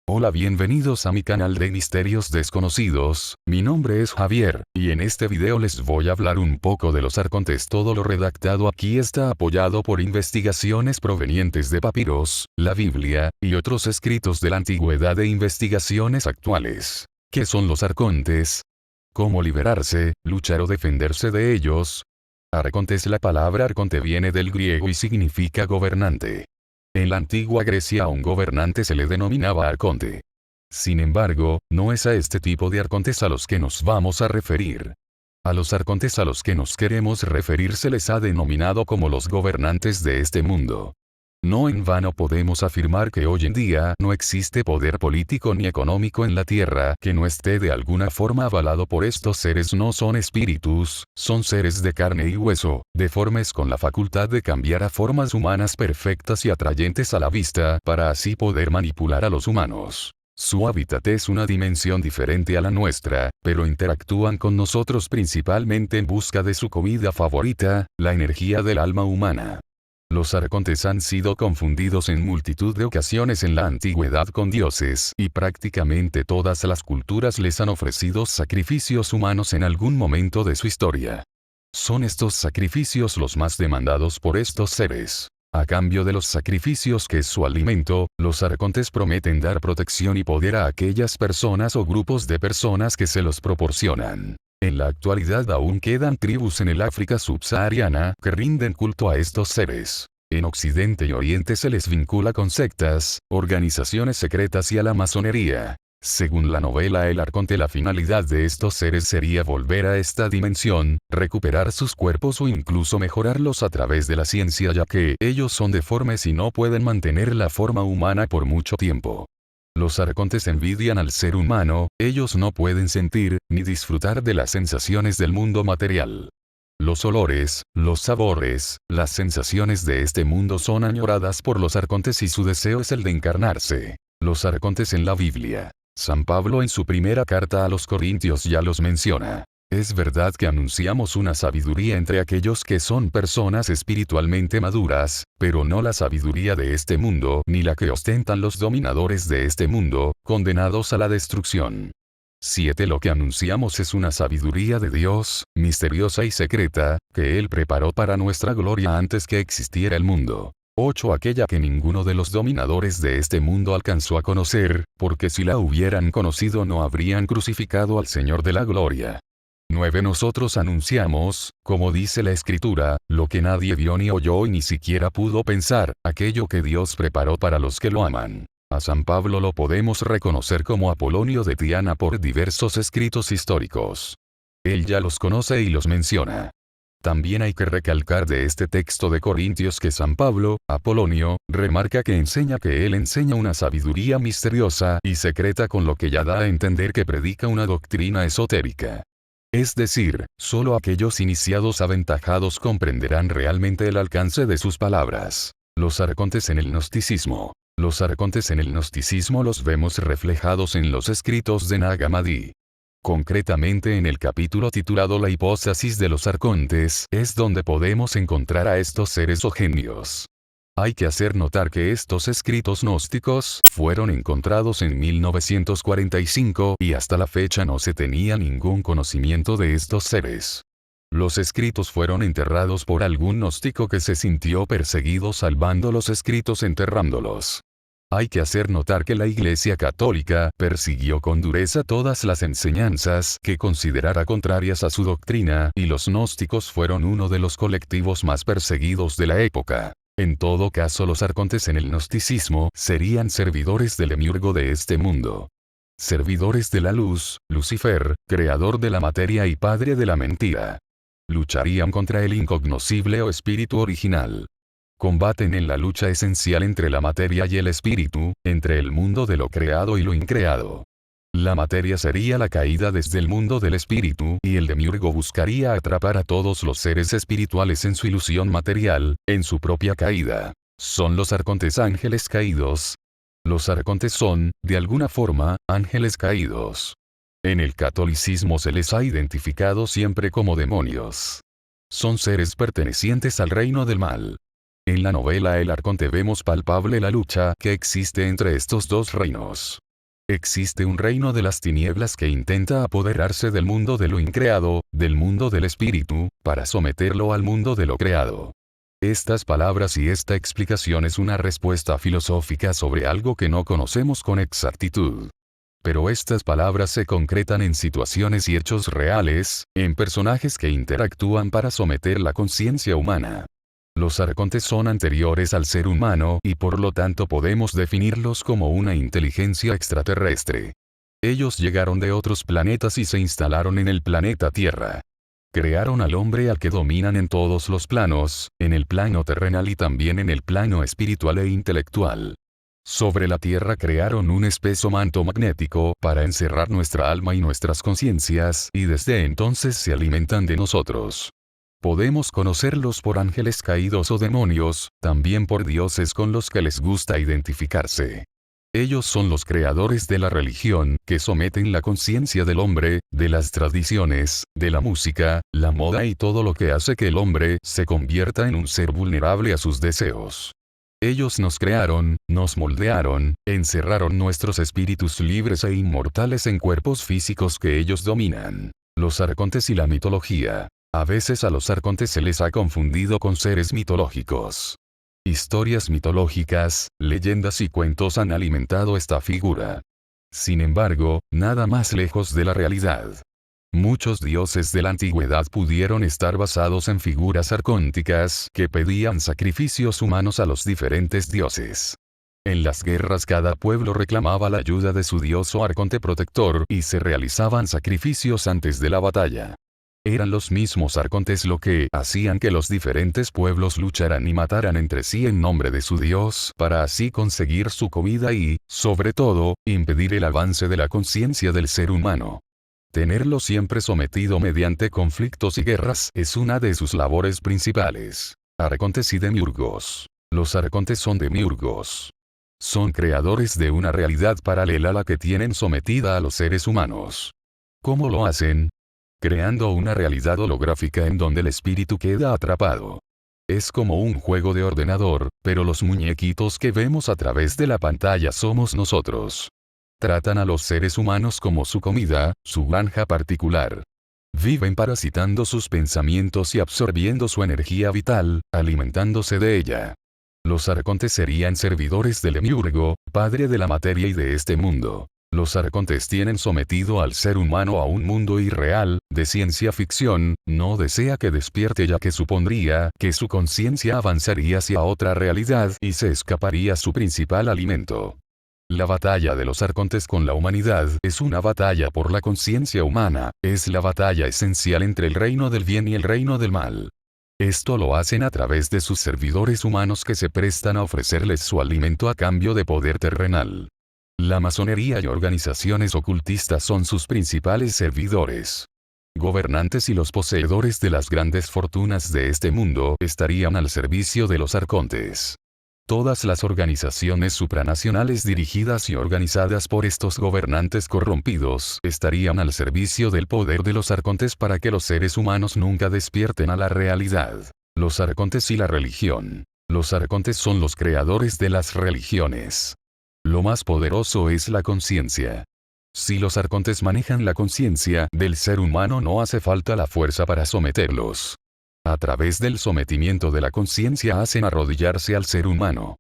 Hola, bienvenidos a mi canal de Misterios Desconocidos. Mi nombre es Javier, y en este video les voy a hablar un poco de los arcontes. Todo lo redactado aquí está apoyado por investigaciones provenientes de papiros, la Biblia, y otros escritos de la antigüedad e investigaciones actuales. ¿Qué son los arcontes? ¿Cómo liberarse, luchar o defenderse de ellos? Arcontes. La palabra arconte viene del griego y significa gobernante. En la antigua Grecia a un gobernante se le denominaba arconte. Sin embargo, no es a este tipo de arcontes a los que nos vamos a referir. A los arcontes a los que nos queremos referir se les ha denominado como los gobernantes de este mundo. No en vano podemos afirmar que hoy en día no existe poder político ni económico en la Tierra que no esté de alguna forma avalado por estos seres. No son espíritus, son seres de carne y hueso, deformes con la facultad de cambiar a formas humanas perfectas y atrayentes a la vista para así poder manipular a los humanos. Su hábitat es una dimensión diferente a la nuestra, pero interactúan con nosotros principalmente en busca de su comida favorita, la energía del alma humana. Los arcontes han sido confundidos en multitud de ocasiones en la antigüedad con dioses, y prácticamente todas las culturas les han ofrecido sacrificios humanos en algún momento de su historia. Son estos sacrificios los más demandados por estos seres. A cambio de los sacrificios, que es su alimento, los arcontes prometen dar protección y poder a aquellas personas o grupos de personas que se los proporcionan. En la actualidad aún quedan tribus en el África subsahariana que rinden culto a estos seres. En Occidente y Oriente se les vincula con sectas, organizaciones secretas y a la masonería. Según la novela El Arconte, la finalidad de estos seres sería volver a esta dimensión, recuperar sus cuerpos o incluso mejorarlos a través de la ciencia, ya que ellos son deformes y no pueden mantener la forma humana por mucho tiempo. Los arcontes envidian al ser humano, ellos no pueden sentir, ni disfrutar de las sensaciones del mundo material. Los olores, los sabores, las sensaciones de este mundo son añoradas por los arcontes y su deseo es el de encarnarse. Los arcontes en la Biblia. San Pablo en su primera carta a los Corintios ya los menciona. Es verdad que anunciamos una sabiduría entre aquellos que son personas espiritualmente maduras, pero no la sabiduría de este mundo ni la que ostentan los dominadores de este mundo, condenados a la destrucción. 7. Lo que anunciamos es una sabiduría de Dios, misteriosa y secreta, que Él preparó para nuestra gloria antes que existiera el mundo. 8. Aquella que ninguno de los dominadores de este mundo alcanzó a conocer, porque si la hubieran conocido no habrían crucificado al Señor de la gloria. 9. Nosotros anunciamos, como dice la Escritura, lo que nadie vio ni oyó y ni siquiera pudo pensar, aquello que Dios preparó para los que lo aman. A San Pablo lo podemos reconocer como Apolonio de Tiana por diversos escritos históricos. Él ya los conoce y los menciona. También hay que recalcar de este texto de Corintios que San Pablo, Apolonio, remarca que él enseña una sabiduría misteriosa y secreta, con lo que ya da a entender que predica una doctrina esotérica. Es decir, solo aquellos iniciados aventajados comprenderán realmente el alcance de sus palabras. Los arcontes en el gnosticismo. Los arcontes en el gnosticismo los vemos reflejados en los escritos de Nag Hammadi. Concretamente en el capítulo titulado La hipóstasis de los arcontes, es donde podemos encontrar a estos seres o genios. Hay que hacer notar que estos escritos gnósticos fueron encontrados en 1945 y hasta la fecha no se tenía ningún conocimiento de estos seres. Los escritos fueron enterrados por algún gnóstico que se sintió perseguido, salvando los escritos enterrándolos. Hay que hacer notar que la Iglesia Católica persiguió con dureza todas las enseñanzas que considerara contrarias a su doctrina, y los gnósticos fueron uno de los colectivos más perseguidos de la época. En todo caso, los arcontes en el gnosticismo serían servidores del demiurgo de este mundo. Servidores de la luz, Lucifer, creador de la materia y padre de la mentira. Lucharían contra el incognoscible o espíritu original. Combaten en la lucha esencial entre la materia y el espíritu, entre el mundo de lo creado y lo increado. La materia sería la caída desde el mundo del espíritu, y el demiurgo buscaría atrapar a todos los seres espirituales en su ilusión material, en su propia caída. Son los arcontes ángeles caídos. Los arcontes son, de alguna forma, ángeles caídos. En el catolicismo se les ha identificado siempre como demonios. Son seres pertenecientes al reino del mal. En la novela El Arconte vemos palpable la lucha que existe entre estos dos reinos. Existe un reino de las tinieblas que intenta apoderarse del mundo de lo increado, del mundo del espíritu, para someterlo al mundo de lo creado. Estas palabras y esta explicación es una respuesta filosófica sobre algo que no conocemos con exactitud. Pero estas palabras se concretan en situaciones y hechos reales, en personajes que interactúan para someter la conciencia humana. Los arcontes son anteriores al ser humano y por lo tanto podemos definirlos como una inteligencia extraterrestre. Ellos llegaron de otros planetas y se instalaron en el planeta Tierra. Crearon al hombre al que dominan en todos los planos, en el plano terrenal y también en el plano espiritual e intelectual. Sobre la Tierra crearon un espeso manto magnético para encerrar nuestra alma y nuestras conciencias y desde entonces se alimentan de nosotros. Podemos conocerlos por ángeles caídos o demonios, también por dioses con los que les gusta identificarse. Ellos son los creadores de la religión, que someten la conciencia del hombre, de las tradiciones, de la música, la moda y todo lo que hace que el hombre se convierta en un ser vulnerable a sus deseos. Ellos nos crearon, nos moldearon, encerraron nuestros espíritus libres e inmortales en cuerpos físicos que ellos dominan. Los arcontes y la mitología. A veces a los arcontes se les ha confundido con seres mitológicos. Historias mitológicas, leyendas y cuentos han alimentado esta figura. Sin embargo, nada más lejos de la realidad. Muchos dioses de la antigüedad pudieron estar basados en figuras arcónticas que pedían sacrificios humanos a los diferentes dioses. En las guerras cada pueblo reclamaba la ayuda de su dios o arconte protector y se realizaban sacrificios antes de la batalla. Eran los mismos arcontes lo que hacían que los diferentes pueblos lucharan y mataran entre sí en nombre de su dios para así conseguir su comida y, sobre todo, impedir el avance de la conciencia del ser humano. Tenerlo siempre sometido mediante conflictos y guerras es una de sus labores principales. Arcontes y demiurgos. Los arcontes son demiurgos. Son creadores de una realidad paralela a la que tienen sometida a los seres humanos. ¿Cómo lo hacen? Creando una realidad holográfica en donde el espíritu queda atrapado. Es como un juego de ordenador, pero los muñequitos que vemos a través de la pantalla somos nosotros. Tratan a los seres humanos como su comida, su granja particular. Viven parasitando sus pensamientos y absorbiendo su energía vital, alimentándose de ella. Los arcontes serían servidores del demiurgo, padre de la materia y de este mundo. Los arcontes tienen sometido al ser humano a un mundo irreal, de ciencia ficción, no desea que despierte ya que supondría que su conciencia avanzaría hacia otra realidad y se escaparía su principal alimento. La batalla de los arcontes con la humanidad es una batalla por la conciencia humana, es la batalla esencial entre el reino del bien y el reino del mal. Esto lo hacen a través de sus servidores humanos que se prestan a ofrecerles su alimento a cambio de poder terrenal. La masonería y organizaciones ocultistas son sus principales servidores. Gobernantes y los poseedores de las grandes fortunas de este mundo estarían al servicio de los arcontes. Todas las organizaciones supranacionales dirigidas y organizadas por estos gobernantes corrompidos estarían al servicio del poder de los arcontes para que los seres humanos nunca despierten a la realidad. Los arcontes y la religión. Los arcontes son los creadores de las religiones. Lo más poderoso es la conciencia. Si los arcontes manejan la conciencia del ser humano no hace falta la fuerza para someterlos. A través del sometimiento de la conciencia hacen arrodillarse al ser humano.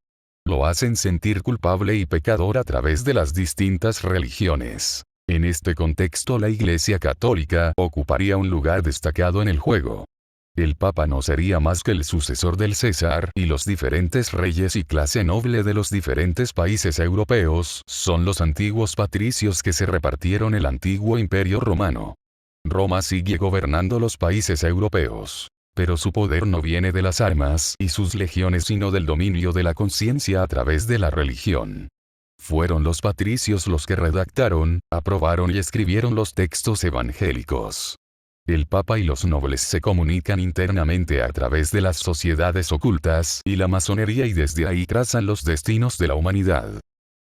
Lo hacen sentir culpable y pecador a través de las distintas religiones. En este contexto la Iglesia Católica ocuparía un lugar destacado en el juego. El Papa no sería más que el sucesor del César y los diferentes reyes y clase noble de los diferentes países europeos son los antiguos patricios que se repartieron el antiguo imperio romano. Roma sigue gobernando los países europeos. Pero su poder no viene de las armas y sus legiones sino del dominio de la conciencia a través de la religión. Fueron los patricios los que redactaron, aprobaron y escribieron los textos evangélicos. El Papa y los nobles se comunican internamente a través de las sociedades ocultas y la masonería y desde ahí trazan los destinos de la humanidad.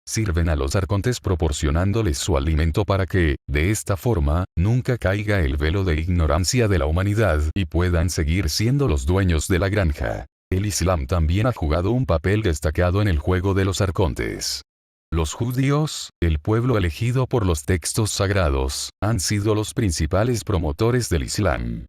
Sirven a los arcontes proporcionándoles su alimento para que, de esta forma, nunca caiga el velo de ignorancia de la humanidad y puedan seguir siendo los dueños de la granja. El Islam también ha jugado un papel destacado en el juego de los arcontes. Los judíos, el pueblo elegido por los textos sagrados, han sido los principales promotores del Islam.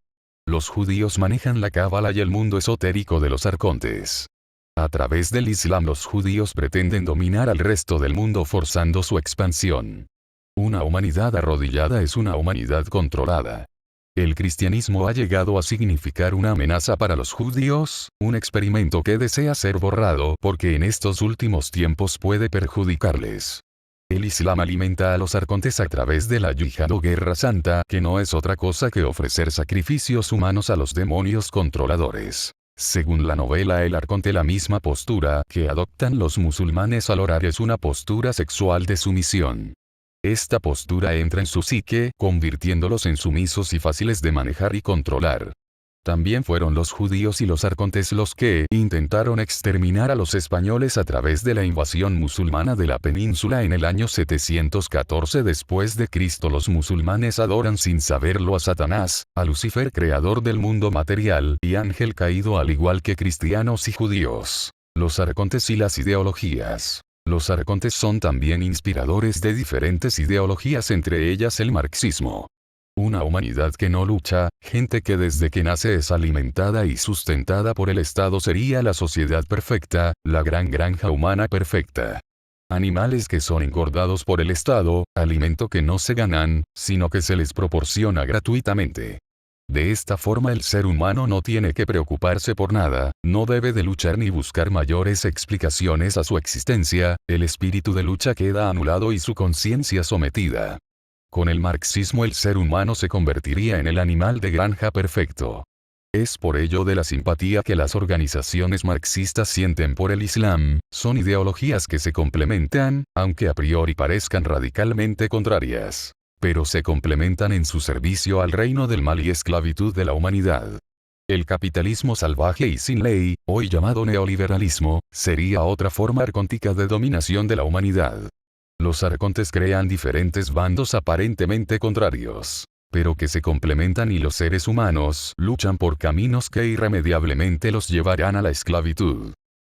Los judíos manejan la cábala y el mundo esotérico de los arcontes. A través del Islam los judíos pretenden dominar al resto del mundo forzando su expansión. Una humanidad arrodillada es una humanidad controlada. El cristianismo ha llegado a significar una amenaza para los judíos, un experimento que desea ser borrado porque en estos últimos tiempos puede perjudicarles. El Islam alimenta a los arcontes a través de la yihad o guerra santa, que no es otra cosa que ofrecer sacrificios humanos a los demonios controladores. Según la novela El Arconte, la misma postura que adoptan los musulmanes al orar es una postura sexual de sumisión. Esta postura entra en su psique, convirtiéndolos en sumisos y fáciles de manejar y controlar. También fueron los judíos y los arcontes los que intentaron exterminar a los españoles a través de la invasión musulmana de la península en el año 714 después de Cristo. Los musulmanes adoran sin saberlo a Satanás, a Lucifer, creador del mundo material, y ángel caído, al igual que cristianos y judíos. Los arcontes y las ideologías. Los arcontes son también inspiradores de diferentes ideologías, entre ellas el marxismo. Una humanidad que no lucha, gente que desde que nace es alimentada y sustentada por el Estado sería la sociedad perfecta, la gran granja humana perfecta. Animales que son engordados por el Estado, alimento que no se ganan, sino que se les proporciona gratuitamente. De esta forma el ser humano no tiene que preocuparse por nada, no debe de luchar ni buscar mayores explicaciones a su existencia, el espíritu de lucha queda anulado y su conciencia sometida. Con el marxismo el ser humano se convertiría en el animal de granja perfecto. Es por ello de la simpatía que las organizaciones marxistas sienten por el Islam, son ideologías que se complementan, aunque a priori parezcan radicalmente contrarias. Pero se complementan en su servicio al reino del mal y esclavitud de la humanidad. El capitalismo salvaje y sin ley, hoy llamado neoliberalismo, sería otra forma arcóntica de dominación de la humanidad. Los arcontes crean diferentes bandos aparentemente contrarios, pero que se complementan, y los seres humanos luchan por caminos que irremediablemente los llevarán a la esclavitud.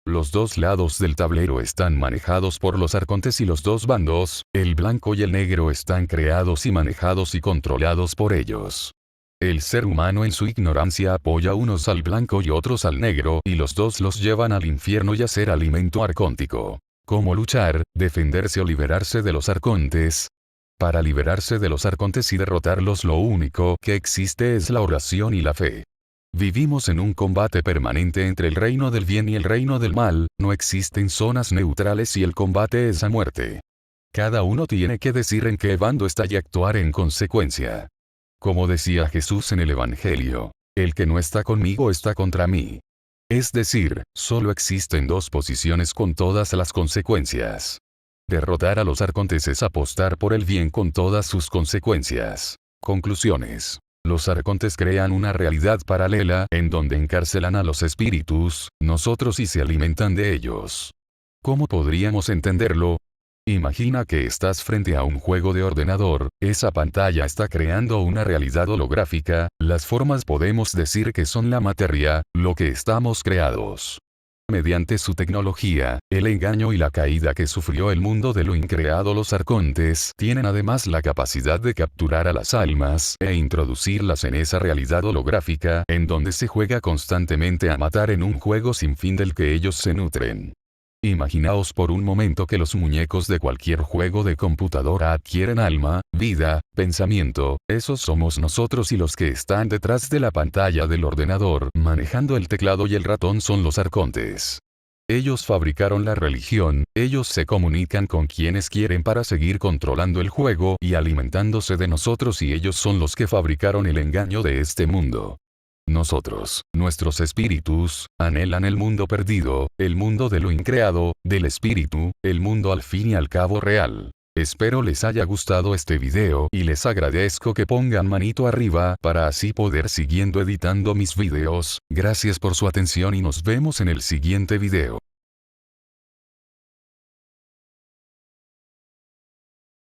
Los dos lados del tablero están manejados por los arcontes y los dos bandos, el blanco y el negro, están creados y manejados y controlados por ellos. El ser humano en su ignorancia apoya unos al blanco y otros al negro, y los dos los llevan al infierno y a ser alimento arcóntico. ¿Cómo luchar, defenderse o liberarse de los arcontes? Para liberarse de los arcontes y derrotarlos lo único que existe es la oración y la fe. Vivimos en un combate permanente entre el reino del bien y el reino del mal, no existen zonas neutrales y el combate es a muerte. Cada uno tiene que decir en qué bando está y actuar en consecuencia. Como decía Jesús en el Evangelio, el que no está conmigo está contra mí. Es decir, solo existen dos posiciones con todas las consecuencias. Derrotar a los arcontes es apostar por el bien con todas sus consecuencias. Conclusiones. Los arcontes crean una realidad paralela en donde encarcelan a los espíritus, nosotros, y se alimentan de ellos. ¿Cómo podríamos entenderlo? Imagina que estás frente a un juego de ordenador, esa pantalla está creando una realidad holográfica, las formas podemos decir que son la materia, lo que estamos creados. Mediante su tecnología, el engaño y la caída que sufrió el mundo de lo increado, los arcontes tienen además la capacidad de capturar a las almas e introducirlas en esa realidad holográfica en donde se juega constantemente a matar en un juego sin fin del que ellos se nutren. Imaginaos por un momento que los muñecos de cualquier juego de computadora adquieren alma, vida, pensamiento, esos somos nosotros, y los que están detrás de la pantalla del ordenador, manejando el teclado y el ratón, son los arcontes. Ellos fabricaron la religión, ellos se comunican con quienes quieren para seguir controlando el juego y alimentándose de nosotros, y ellos son los que fabricaron el engaño de este mundo. Nosotros, nuestros espíritus, anhelan el mundo perdido, el mundo de lo increado, del espíritu, el mundo al fin y al cabo real. Espero les haya gustado este video y les agradezco que pongan manito arriba para así poder siguiendo editando mis videos. Gracias por su atención y nos vemos en el siguiente video.